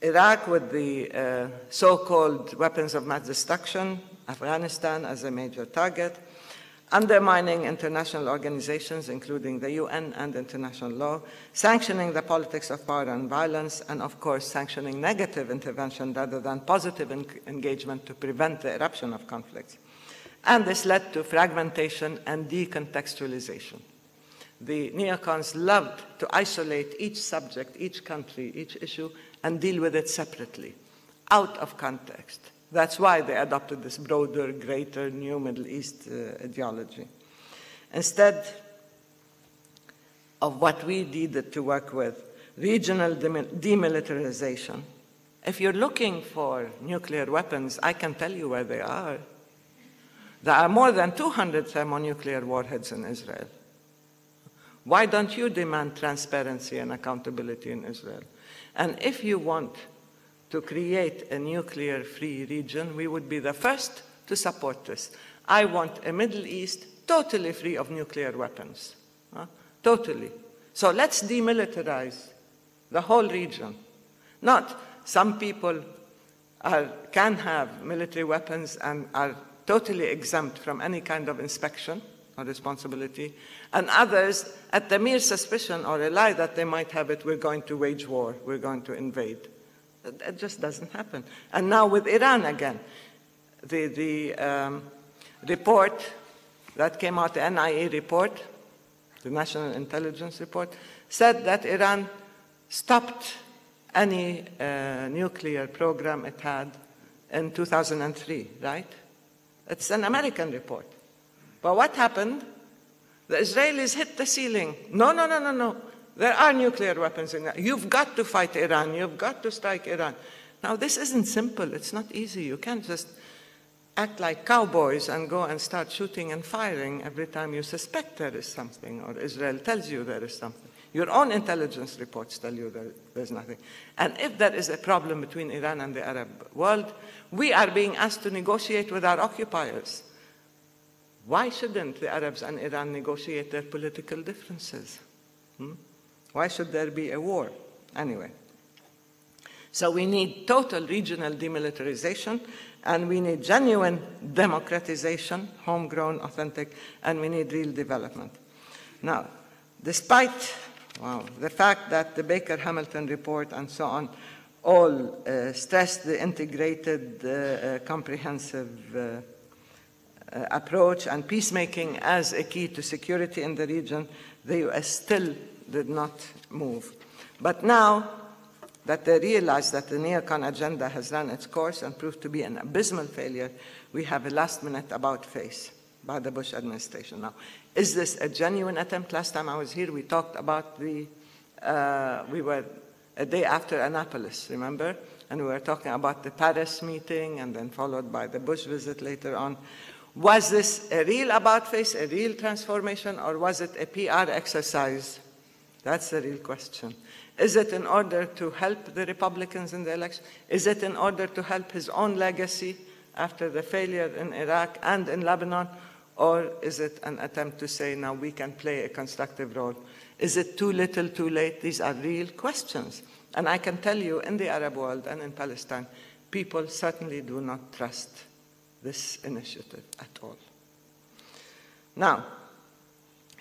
Iraq with the so-called weapons of mass destruction, Afghanistan as a major target, undermining international organizations, including the UN and international law, sanctioning the politics of power and violence, and of course sanctioning negative intervention rather than positive engagement to prevent the eruption of conflicts. And this led to fragmentation and decontextualization. The neocons loved to isolate each subject, each country, each issue, and deal with it separately, out of context. That's why they adopted this broader, greater, new Middle East ideology. Instead of what we needed to work with, regional demilitarization. If you're looking for nuclear weapons, I can tell you where they are. There are more than 200 thermonuclear warheads in Israel. Why don't you demand transparency and accountability in Israel? And if you want to create a nuclear-free region, we would be the first to support this. I want a Middle East totally free of nuclear weapons. Totally. So let's demilitarize the whole region. Not some people can have military weapons and are totally exempt from any kind of inspection or responsibility, and others, at the mere suspicion or a lie that they might have it, we're going to wage war, we're going to invade. It just doesn't happen. And now with Iran again, the report that came out, the NIA report, the National Intelligence Report, said that Iran stopped any nuclear program it had in 2003, right? It's an American report. But what happened? The Israelis hit the ceiling. No, no, no, no, no. There are nuclear weapons in Iran. You've got to fight Iran. You've got to strike Iran. Now, this isn't simple. It's not easy. You can't just act like cowboys and go and start shooting and firing every time you suspect there is something or Israel tells you there is something. Your own intelligence reports tell you there's nothing. And if there is a problem between Iran and the Arab world, we are being asked to negotiate with our occupiers. Why shouldn't the Arabs and Iran negotiate their political differences? Why should there be a war? Anyway. So we need total regional demilitarization, and we need genuine democratization, homegrown, authentic, and we need real development. Now, despite the fact that the Baker-Hamilton report and so on all stressed the integrated, comprehensive approach and peacemaking as a key to security in the region, the US still did not move. But now that they realize that the neocon agenda has run its course and proved to be an abysmal failure, we have a last-minute about-face by the Bush administration. Now, is this a genuine attempt? Last time I was here, we talked about we were a day after Annapolis, remember? And we were talking about the Paris meeting and then followed by the Bush visit later on. Was this a real about-face, a real transformation, or was it a PR exercise? That's the real question. Is it in order to help the Republicans in the election? Is it in order to help his own legacy after the failure in Iraq and in Lebanon? Or is it an attempt to say, now we can play a constructive role? Is it too little, too late? These are real questions. And I can tell you, in the Arab world and in Palestine, people certainly do not trust this initiative at all. Now,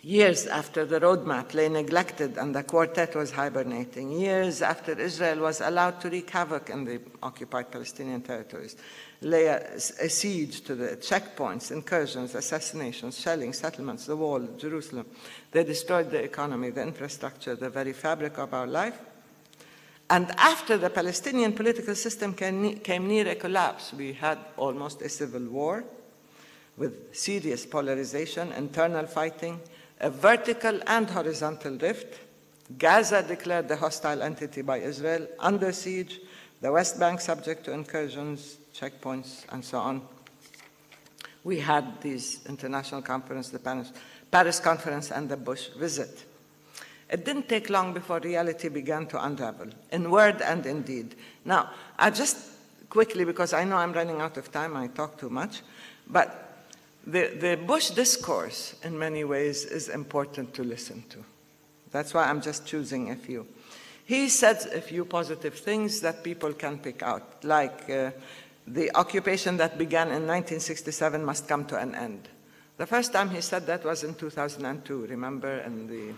years after the roadmap lay neglected and the quartet was hibernating, years after Israel was allowed to wreak havoc in the occupied Palestinian territories, lay a siege to the checkpoints, incursions, assassinations, shelling, settlements, the wall, Jerusalem. They destroyed the economy, the infrastructure, the very fabric of our life. And after the Palestinian political system came near a collapse, we had almost a civil war with serious polarization, internal fighting, a vertical and horizontal rift. Gaza declared a hostile entity by Israel, under siege, the West Bank subject to incursions, checkpoints, and so on. We had these international conferences, the Paris conference and the Bush visit. It didn't take long before reality began to unravel, in word and in deed. Now, I just quickly, because I know I'm running out of time, I talk too much, but the Bush discourse, in many ways, is important to listen to. That's why I'm just choosing a few. He said a few positive things that people can pick out, like the occupation that began in 1967 must come to an end. The first time he said that was in 2002, remember, in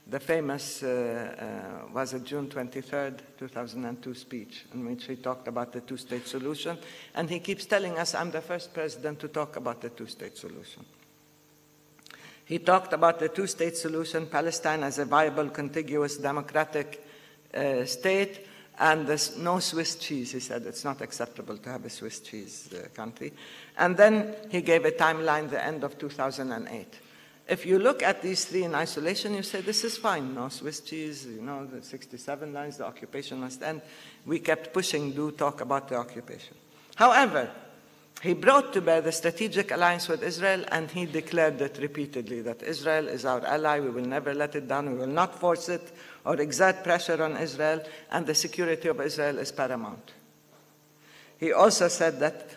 the famous, was it June 23rd, 2002 speech, in which he talked about the two-state solution. And he keeps telling us, I'm the first president to talk about the two-state solution. He talked about the two-state solution, Palestine as a viable, contiguous, democratic state, and there's no Swiss cheese. He said it's not acceptable to have a Swiss cheese country. And then he gave a timeline, the end of 2008. If you look at these three in isolation, you say, this is fine. No Swiss cheese, you know, the 67 lines, the occupation must end. We kept pushing, do talk about the occupation. However, he brought to bear the strategic alliance with Israel, and he declared it repeatedly, that Israel is our ally, we will never let it down, we will not force it or exert pressure on Israel, and the security of Israel is paramount. He also said that,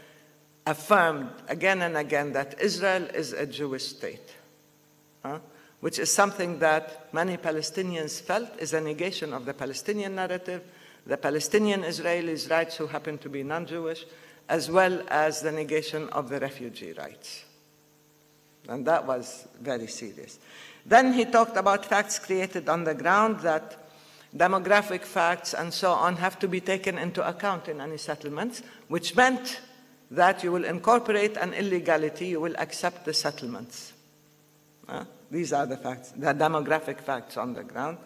affirmed again and again, that Israel is a Jewish state. Which is something that many Palestinians felt is a negation of the Palestinian narrative, the Palestinian Israelis' rights who happen to be non-Jewish, as well as the negation of the refugee rights. And that was very serious. Then he talked about facts created on the ground, that demographic facts and so on have to be taken into account in any settlements, which meant that you will incorporate an illegality, you will accept the settlements. These are the facts, the demographic facts on the ground.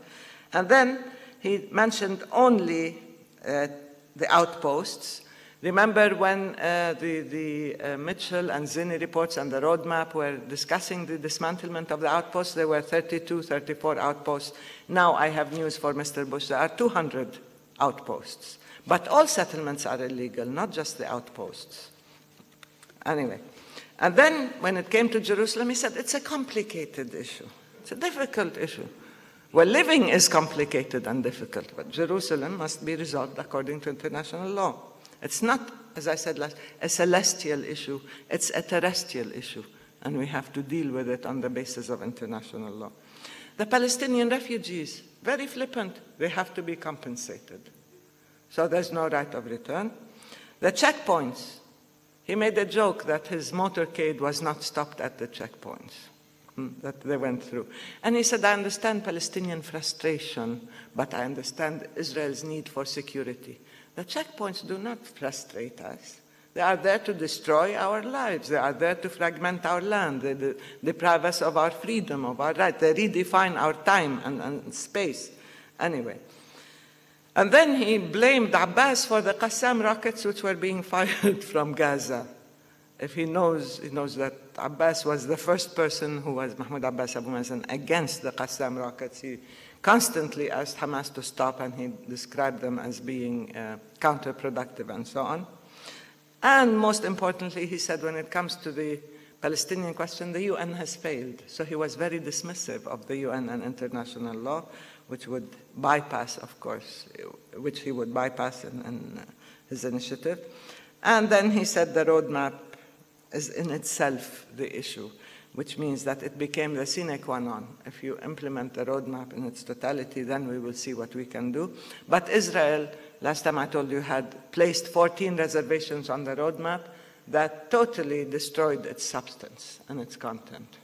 And then he mentioned only the outposts. Remember when the Mitchell and Zinni reports and the roadmap were discussing the dismantlement of the outposts? There were 32, 34 outposts. Now I have news for Mr. Bush. There are 200 outposts. But all settlements are illegal, not just the outposts. Anyway. And then, when it came to Jerusalem, he said, it's a complicated issue. It's a difficult issue. Well, living is complicated and difficult, but Jerusalem must be resolved according to international law. It's not, as I said last, a celestial issue. It's a terrestrial issue, and we have to deal with it on the basis of international law. The Palestinian refugees, very flippant. They have to be compensated. So there's no right of return. The checkpoints. He made a joke that his motorcade was not stopped at the checkpoints that they went through. And he said, I understand Palestinian frustration, but I understand Israel's need for security. The checkpoints do not frustrate us. They are there to destroy our lives. They are there to fragment our land. They deprive us of our freedom, of our right. They redefine our time and space. Anyway. And then he blamed Abbas for the Qassam rockets which were being fired from Gaza. If he knows that Abbas was the first person who was, Mahmoud Abbas Abu Mazen, against the Qassam rockets. He constantly asked Hamas to stop, and he described them as being counterproductive and so on. And most importantly, he said when it comes to the Palestinian question, the UN has failed. So he was very dismissive of the UN and international law, which would bypass, of course, which he would bypass in his initiative. And then he said the roadmap is in itself the issue, which means that it became the sine qua non. If you implement the roadmap in its totality, then we will see what we can do. But Israel, last time I told you, had placed 14 reservations on the roadmap that totally destroyed its substance and its content.